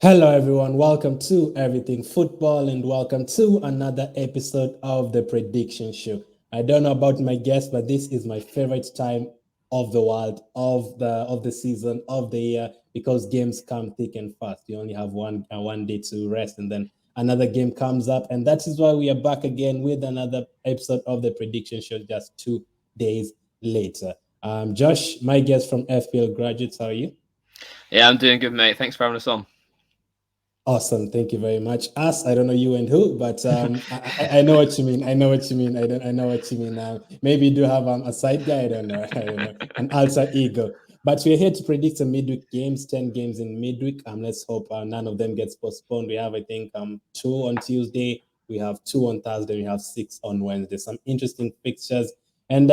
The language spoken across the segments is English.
Hello, everyone. Welcome to Everything Football and welcome to another episode of the Prediction Show. I don't know about my guests, but this is my favorite time of the world, of the season, of the year, because games come thick and fast. You only have one day to rest, and then another game comes up, and that is why we are back again with another episode of the Prediction Show just 2 days later. Josh, my guest from FPL Graduates, how are you? Yeah, I'm doing good, mate. Thanks for having us on. Awesome. Thank you very much. Us, I don't know you and who, but I know what you mean. I know what you mean. I know what you mean. Maybe you do have a side guy. I don't know. I don't know. An alter ego. But we're here to predict some midweek games, 10 games in midweek. Let's hope none of them gets postponed. We have, I think, 2 on Tuesday. We have 2 on Thursday. We have 6 on Wednesday. Some interesting fixtures. And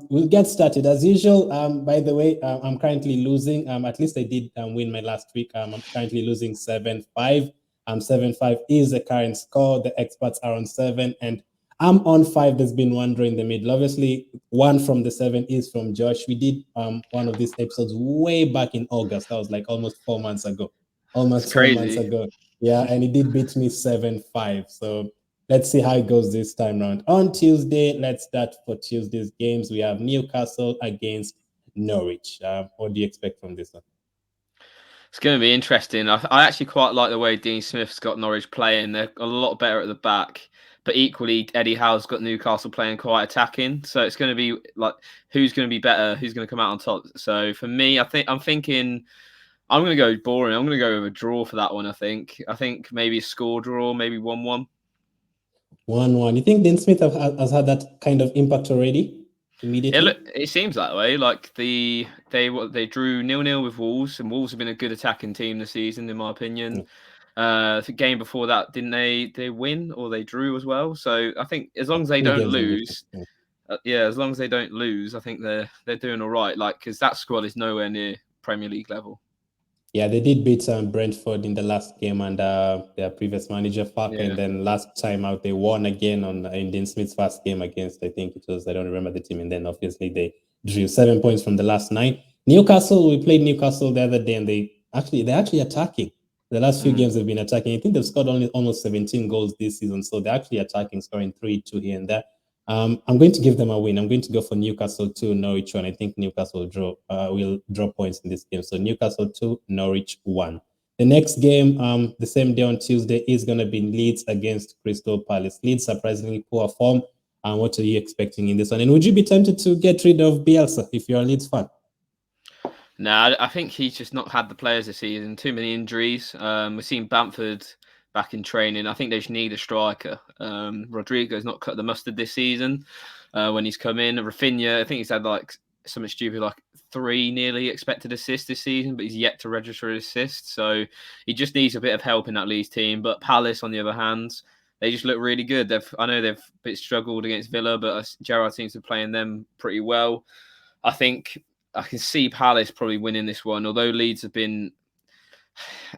we'll get started. As usual, by the way, I'm currently losing. At least I did win my last week. I'm currently losing 7-5. 7-5 is the current score. The experts are on 7. And I'm on 5. There's been one draw in the middle. Obviously, one from the 7 is from Josh. We did one of these episodes way back in August. That was like almost 4 months ago. It's Almost 4 months crazy. ago. Yeah, and he did beat me 7-5. So let's see how it goes this time round. On Tuesday, let's start for Tuesday's games. We have Newcastle against Norwich. What do you expect from this one? It's going to be interesting. I actually quite like the way Dean Smith's got Norwich playing. They're a lot better at the back, but equally Eddie Howe's got Newcastle playing quite attacking. So it's going to be like who's going to be better, who's going to come out on top. So for me, I'm thinking I'm going to go boring. I'm going to go with a draw for that one. I think maybe a score draw, maybe 1-1. 1-1. You think Dean Smith has had that kind of impact already Yeah, look, immediately? it seems that way. Like they drew 0-0 with Wolves, and Wolves have been a good attacking team this season, in my opinion. The game before that, didn't they win or they drew as well? So I think as long as they Two don't games in between. lose, as long as they don't lose, I think they're doing all right. Like because that squad is nowhere near Premier League level. Yeah, they did beat Brentford in the last game and their previous manager, Farker. And Yeah. then last time out, they won again in Dean Smith's first game against, I think it was, I don't remember the team. And then obviously they drew 7 points from the last 9. Newcastle, we played Newcastle the other day and they're actually attacking. The last few games they've been attacking. I think they've scored only almost 17 goals this season. So they're actually attacking, scoring 3-2 here and there. I'm going to give them a win. I'm going to go for Newcastle 2, Norwich 1. I think Newcastle will draw points in this game. So Newcastle 2, Norwich 1. The next game, the same day on Tuesday, is going to be Leeds against Crystal Palace. Leeds surprisingly poor form. What are you expecting in this one? And would you be tempted to get rid of Bielsa if you're a Leeds fan? No, I think he's just not had the players this season. Too many injuries. We've seen Bamford back in training. I think they just need a striker. Rodrigo's not cut the mustard this season when he's come in. Rafinha, I think he's had like something stupid like 3 nearly expected assists this season, but he's yet to register an assist. So he just needs a bit of help in that Leeds team. But Palace, on the other hand, they just look really good. I know they've a bit struggled against Villa, but Gerrard seems to be playing them pretty well. I think I can see Palace probably winning this one, although Leeds have been.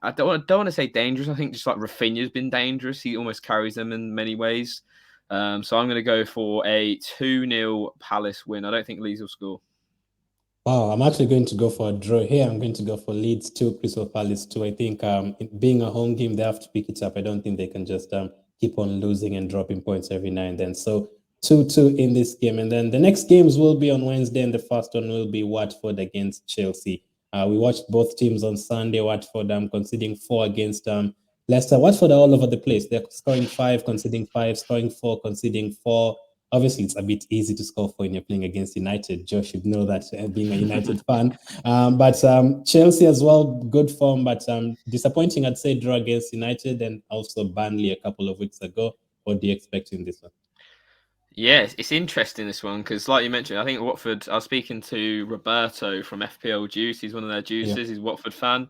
I don't want to say dangerous. I think just like Rafinha's been dangerous. He almost carries them in many ways. So I'm going to go for a 2-0 Palace win. I don't think Leeds will score. Wow, I'm actually going to go for a draw here. I'm going to go for Leeds 2, Crystal Palace 2. I think being a home game, they have to pick it up. I don't think they can just keep on losing and dropping points every now and then. So 2-2 in this game. And then the next games will be on Wednesday, and the first one will be Watford against Chelsea. We watched both teams on Sunday. Watford conceding 4 against Leicester. Watford are all over the place. They're scoring 5, conceding 5, scoring 4, conceding 4. Obviously, it's a bit easy to score for when you're playing against United. Josh should know that, being a United fan. But Chelsea as well, good form, but disappointing, I'd say, draw against United and also Burnley a couple of weeks ago. What do you expect in this one? Yeah, it's interesting this one because, like you mentioned, I think Watford. I was speaking to Roberto from FPL Juice. He's one of their Yeah, juices. He's a Watford fan,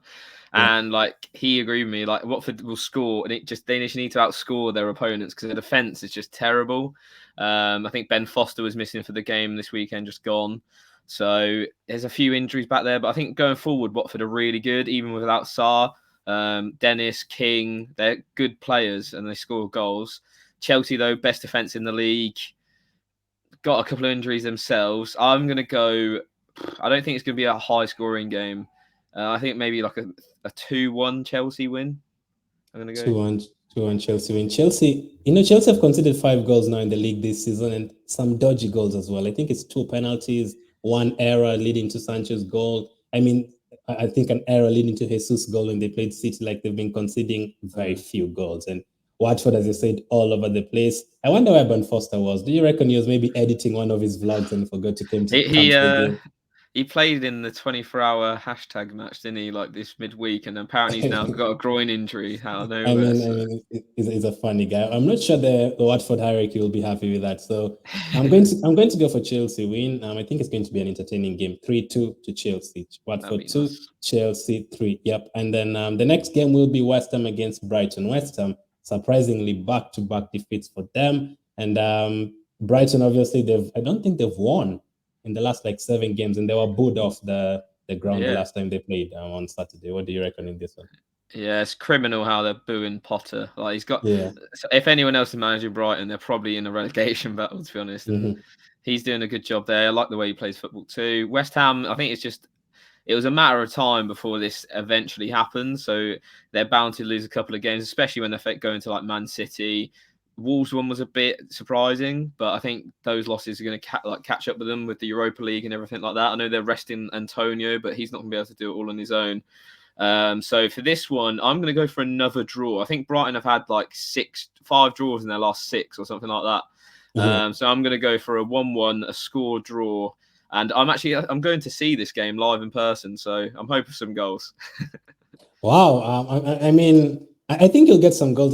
yeah. and like he agreed with me. Like Watford will score, and they just need to outscore their opponents because their defense is just terrible. I think Ben Foster was missing for the game this weekend, just gone. So there's a few injuries back there, but I think going forward, Watford are really good, even without Sarr, Dennis, King. They're good players and they score goals. Chelsea, though, best defense in the league, got a couple of injuries themselves. I'm going to go. I don't think it's going to be a high scoring game. I think maybe like a 2-1 Chelsea win. I'm going to go. 2-1, 2-1 Chelsea win. Chelsea, Chelsea have conceded 5 goals now in the league this season, and some dodgy goals as well. I think it's 2 penalties, 1 error leading to Sancho's goal. I mean, I think an error leading to Jesus' goal when they played City. Like, they've been conceding very few goals. And Watford, as you said, all over the place. I wonder where Ben Foster was. Do you reckon he was maybe editing one of his vlogs and forgot to come to the game? He played in the 24-hour hashtag match, didn't he? Like this midweek, and apparently he's now got a groin injury out of nowhere. I mean, he's a funny guy. I'm not sure the Watford hierarchy will be happy with that. So I'm going to go for Chelsea win. I think it's going to be an entertaining game. 3-2 to Chelsea. Watford 2, nice. Chelsea 3. Yep. And then the next game will be West Ham against Brighton. West Ham, surprisingly, back-to-back defeats for them. And Brighton, obviously, I don't think they've won in the last 7 games, and they were booed off the ground the last time they played on Saturday. What do you reckon in this one? Yeah, it's criminal how they're booing Potter. Like, he's got. Yeah. If anyone else is managing Brighton, they're probably in a relegation battle, to be honest. And he's doing a good job there. I like the way he plays football too. West Ham, I think it was a matter of time before this eventually happened. So they're bound to lose a couple of games, especially when they're going to Man City. Wolves one was a bit surprising, but I think those losses are going to catch up with them with the Europa League and everything like that. I know they're resting Antonio, but he's not going to be able to do it all on his own. So for this one, I'm going to go for another draw. I think Brighton have had 5 draws in their last 6 or something like that. So I'm going to go for a 1-1, a score draw. And I'm going to see this game live in person. So I'm hoping for some goals. Wow. I mean, I think you'll get some goals.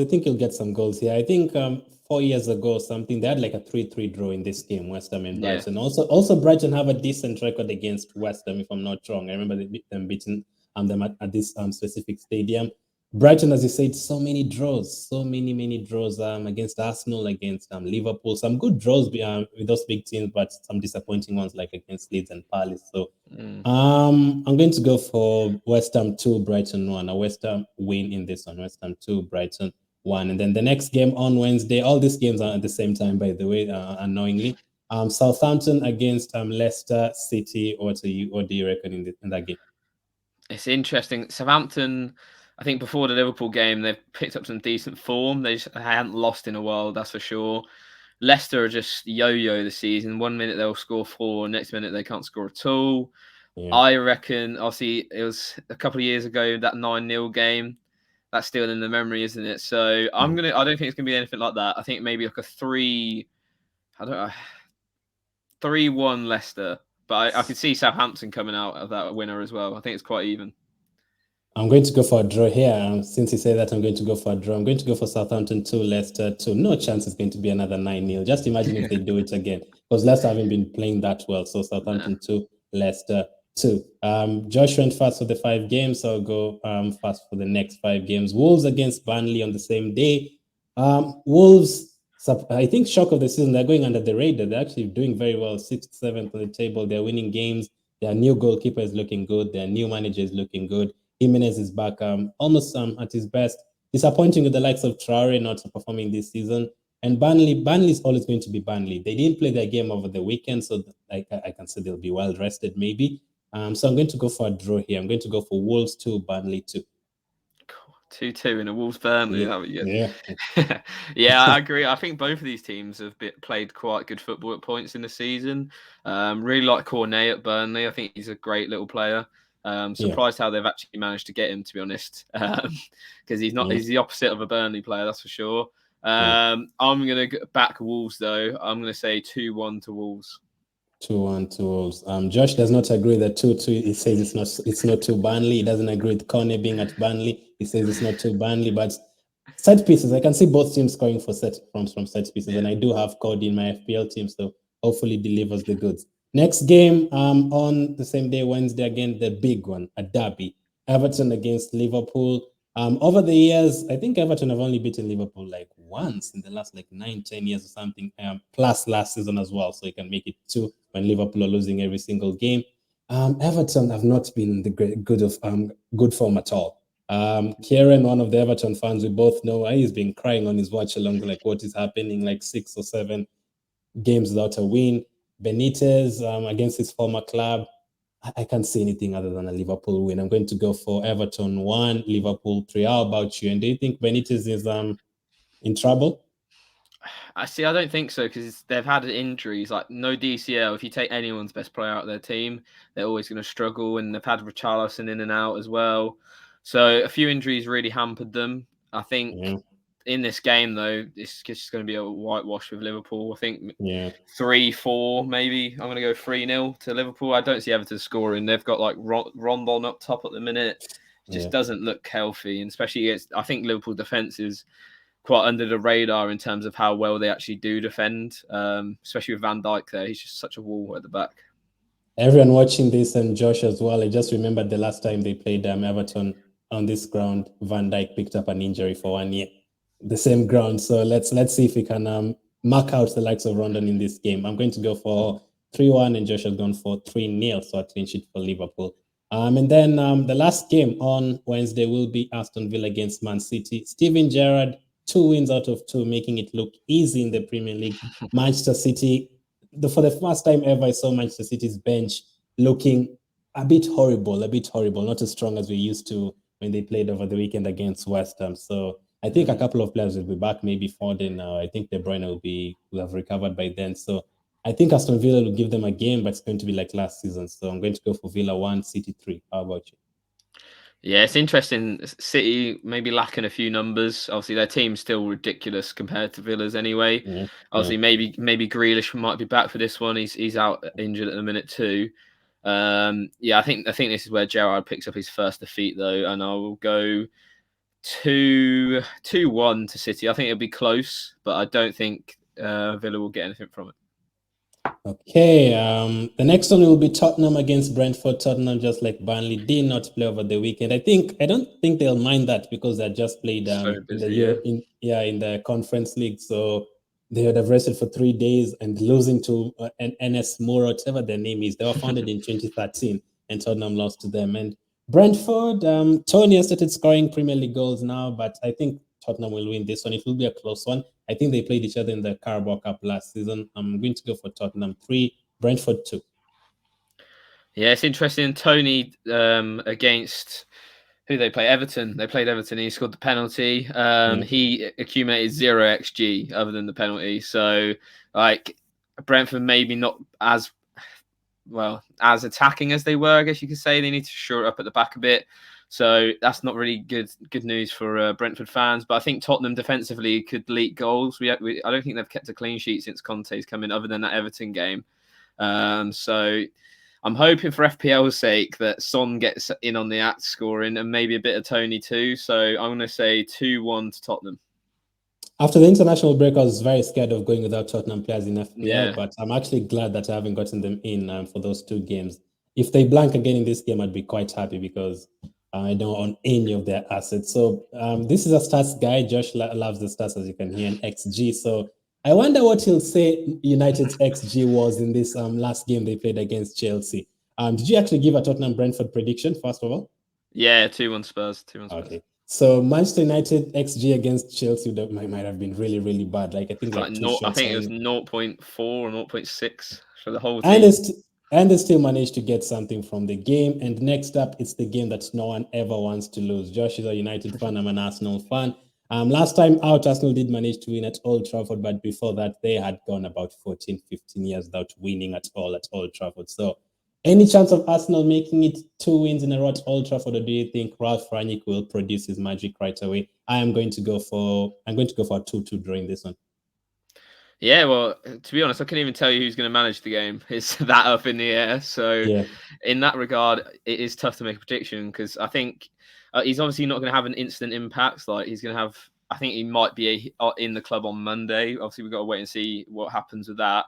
Here. I think 4 years ago, they had a 3-3 draw in this game, West Ham and Brighton. Yeah. Also, Brighton have a decent record against West Ham, if I'm not wrong. I remember them beating them at this specific stadium. Brighton, as you said, so many draws against Arsenal, against Liverpool. Some good draws with those big teams, but some disappointing ones against Leeds and Palace. So I'm going to go for West Ham 2, Brighton 1. A West Ham win in this one. West Ham 2, Brighton 1. And then the next game on Wednesday, all these games are at the same time, by the way, unknowingly. Southampton against Leicester City. What do you reckon in that game? It's interesting. Southampton, I think before the Liverpool game, they've picked up some decent form. They hadn't lost in a while, that's for sure. Leicester are just yo-yo this season. 1 minute they'll score 4, next minute they can't score at all. Yeah. I reckon, obviously, it was a couple of years ago, that 9-0 game. That's still in the memory, isn't it? So I don't think it's going to be anything like that. I think maybe a 3-1 Leicester. But I could see Southampton coming out of that winner as well. I think it's quite even. I'm going to go for a draw here. Since you say that, I'm going to go for a draw. I'm going to go for Southampton 2, Leicester 2. No chance it's going to be another 9-0. Just imagine if they do it again. Because Leicester haven't been playing that well. So Southampton 2, Leicester 2. Josh went fast for the 5 games. So I'll go fast for the next 5 games. Wolves against Burnley on the same day. Wolves, I think, shock of the season. They're going under the radar. They're actually doing very well. 6th, 7th on the table. They're winning games. Their new goalkeeper is looking good. Their new manager is looking good. Jimenez is back almost at his best. Disappointing with the likes of Traore not performing this season. And Burnley is always going to be Burnley. They didn't play their game over the weekend, so I can say they'll be well rested maybe. So I'm going to go for a draw here. I'm going to go for Wolves 2, Burnley 2. 2-2 in a Wolves Burnley. Yeah. Yeah, I agree. I think both of these teams have played quite good football at points in the season. Really like Cornet at Burnley. I think he's a great little player. Surprised how they've actually managed to get him, to be honest, because he's the opposite of a Burnley player, that's for sure. I'm going to back Wolves though. I'm going to say 2-1 to Wolves. 2-1 to Wolves. Josh does not agree that 2-2. He says it's not too Burnley. He doesn't agree with Cornet being at Burnley. He says it's not too Burnley, but set pieces. I can see both teams scoring from set pieces, and I do have Cody in my FPL team, so hopefully delivers the goods. Next game on the same day, Wednesday, again, the big one, a derby. Everton against Liverpool. Over the years, I think Everton have only beaten Liverpool once in the last 9-10 years or something, plus last season as well. So you can make it 2 when Liverpool are losing every single game. Everton have not been in the good form at all. KIERAN, one of the Everton fans we both know, he's been crying on his watch along what is happening, 6 or 7 games without a win. Benitez against his former club. I can't see anything other than a Liverpool win. I'm going to go for Everton 1, Liverpool 3. How about you? And do you think Benitez is in trouble? I see. I don't think so because they've had injuries, like no DCL. If you take anyone's best player out of their team, they're always going to struggle. And they've had Richarlison in and out as well. So a few injuries really hampered them. I think in this game, though, it's just going to be a whitewash with Liverpool. I think 3-4, maybe. I'm going to go 3-0 to Liverpool. I don't see Everton scoring. They've got like Rondon up top at the minute. It just doesn't look healthy. And especially against, I think Liverpool defence is quite under the radar in terms of how well they actually do defend, especially with Van Dijk there. He's just such a wall at the back. Everyone watching this, and Josh as well, I just remembered the last time they played Everton on this ground, Van Dijk picked up an injury for 1 year. The same ground. So let's see if we can mark out the likes of Rondon in this game. I'm going to go for 3-1, and Josh has gone for 3-0, so a clean sheet for Liverpool. And then the last game on Wednesday will be Aston Villa against Man City. Steven Gerrard, 2 wins out of 2, making it look easy in the Premier League. Manchester City, for the first time ever, I saw Manchester City's bench looking a bit horrible, not as strong as we used to when they played over the weekend against West Ham. So I think a couple of players will be back, maybe Foden now. I think De Bruyne will have recovered by then. So I think Aston Villa will give them a game, but it's going to be like last season. So I'm going to go for Villa 1, City 3. How about you? Yeah, it's interesting. City maybe lacking a few numbers. Obviously, their team's still ridiculous compared to Villa's anyway. Obviously, maybe Grealish might be back for this one. He's out injured at the minute too. I think this is where Gerrard picks up his first defeat though, and I will go 2-1 to City. I think it'll be close, but I don't think Villa will get anything from it. Okay, the next one will be Tottenham against Brentford. Tottenham, just like Burnley, did not play over the weekend. I don't think they'll mind that because they just played in the Conference League, so they would have rested for 3 days, and losing to an NS Moore, whatever their name is. They were founded in 2013, and Tottenham lost to them. And Brentford, Tony has started scoring Premier League goals now, but I think Tottenham will win this one. It will be a close one. I think they played each other in the Carabao Cup last season. I'm going to go for Tottenham 3, Brentford 2. Yeah, it's interesting. Tony against who they play? Everton. They played Everton. He scored the penalty. He accumulated 0 XG other than the penalty. So, like, Brentford maybe not as attacking as they were. I guess you could say they need to shore it up at the back a bit. So that's not really good news for Brentford fans. But I think Tottenham defensively could leak goals. I don't think they've kept a clean sheet since Conte's come in, other than that Everton game. So I'm hoping for FPL's sake that Son gets in on the act scoring, and maybe a bit of Tony too. So I'm going to say 2-1 to Tottenham. After the international break, I was very scared of going without Tottenham players in FPL, but I'm actually glad that I haven't gotten them in for those 2 games. If they blank again in this game, I'd be quite happy because I don't own any of their assets. So this is a stats guy. Josh loves the stats, as you can hear, in XG. So I wonder what he'll say United's XG was in this last game they played against Chelsea. Did you actually give a Tottenham Brentford prediction, first of all? Yeah, 2-1 Spurs. 2-1 Spurs. Okay. So Manchester United XG against Chelsea might have been really, really bad. Like I think it was 0.4 or 0.6 for the whole team. And they still managed to get something from the game. And next up, it's the game that no one ever wants to lose. Josh is a United fan. I'm an Arsenal fan. Last time out, Arsenal did manage to win at Old Trafford, but before that, they had gone about 14, 15 years without winning at all at Old Trafford. So any chance of Arsenal making it 2 wins in a row at Old Trafford, or do you think Ralph Rangnick will produce his magic right away? I'm going to go for a 2-2 during this one. Yeah, well, to be honest, I couldn't even tell you who's going to manage the game. It's that up in the air. So in that regard, it is tough to make a prediction because I think he's obviously not going to have an instant impact. Like he's going to have, I think he might be in the club on Monday. Obviously, we've got to wait and see what happens with that.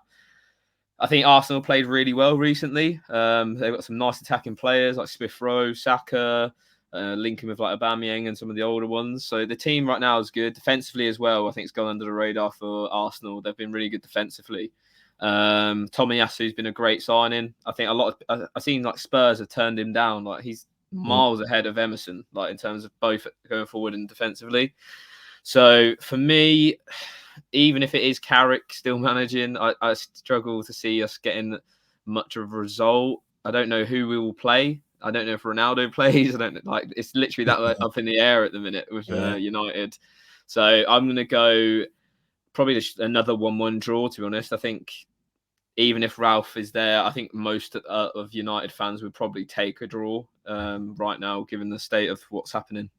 I think Arsenal played really well recently. They've got some nice attacking players like Smith Rowe, Saka, linking with like Aubameyang and some of the older ones. So the team right now is good defensively as well. I think it's gone under the radar for Arsenal. They've been really good defensively. Tomiyasu's been a great signing. I think I've seen like Spurs have turned him down. Like he's miles ahead of Emerson, like in terms of both going forward and defensively. So for me, even if it is Carrick still managing, I struggle to see us getting much of a result. I don't know who we will play. I don't know if Ronaldo plays. I don't like. It's literally that up in the air at the minute with United. So I'm going to go probably another 1-1 draw. To be honest, I think even if Ralph is there, I think most of United fans would probably take a draw right now, given the state of what's happening.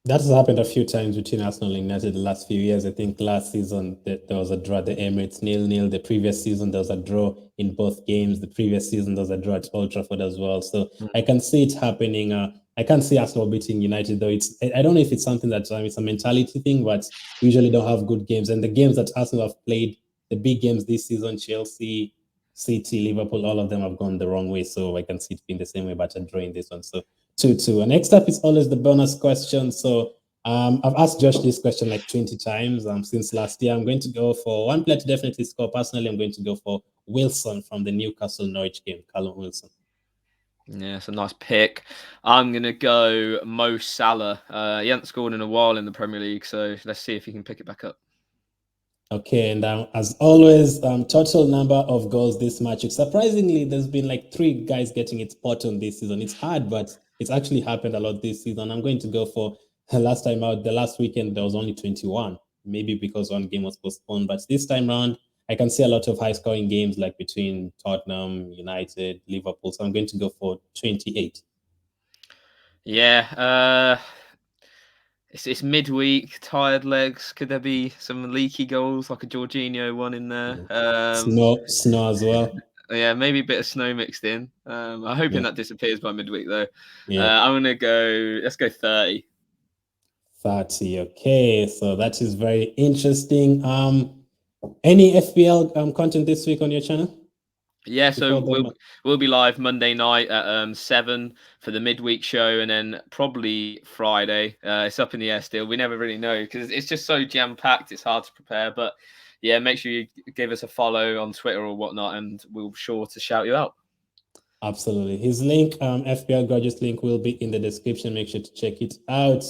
That has happened a few times between Arsenal and United the last few years. I think last season there was a draw at the Emirates 0-0. The previous season there was a draw in both games. The previous season there was a draw at Old Trafford as well. So I can see it happening. I can't see Arsenal beating United though. I don't know if it's something that it's a mentality thing, but we usually don't have good games. And the games that Arsenal have played, the big games this season, Chelsea, City, Liverpool, all of them have gone the wrong way. So I can see it being the same way, but a draw in this one. So 2-2. And next up is always the bonus question. So I've asked Josh this question like 20 times since last year. I'm going to go for one player to definitely score. Personally, I'm going to go for Wilson from the Newcastle Norwich game, Callum Wilson. Yeah, it's a nice pick. I'm going to go Mo Salah. He hasn't scored in a while in the Premier League, so let's see if he can pick it back up. Okay, and as always, total number of goals this match. Surprisingly, there's been like 3 guys getting it spot on this season. It's hard, but it's actually happened a lot this season. I'm going to go for last time out, the last weekend, there was only 21. Maybe because one game was postponed, but this time around, I can see a lot of high-scoring games like between Tottenham, United, Liverpool. So I'm going to go for 28. Yeah, it's midweek, tired legs. Could there be some leaky goals like a Jorginho one in there? Snow as well. Yeah, maybe a bit of snow mixed in. I'm hoping that disappears by midweek though. Yeah. I'm gonna go. Let's go 30. 30. Okay, so that is very interesting. Any FPL content this week on your channel? Yeah, so we'll be live Monday night at 7 for the midweek show, and then probably Friday. It's up in the air still. We never really know because it's just so jam packed. It's hard to prepare, but yeah, make sure you give us a follow on Twitter or whatnot, and we'll be sure to shout you out. Absolutely. His link, FPL Gorgeous link, will be in the description. Make sure to check it out.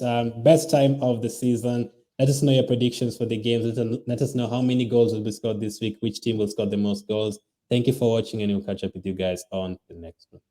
Best time of the season. Let us know your predictions for the games. Let us know how many goals will be scored this week, which team will score the most goals. Thank you for watching, and we'll catch up with you guys on the next one.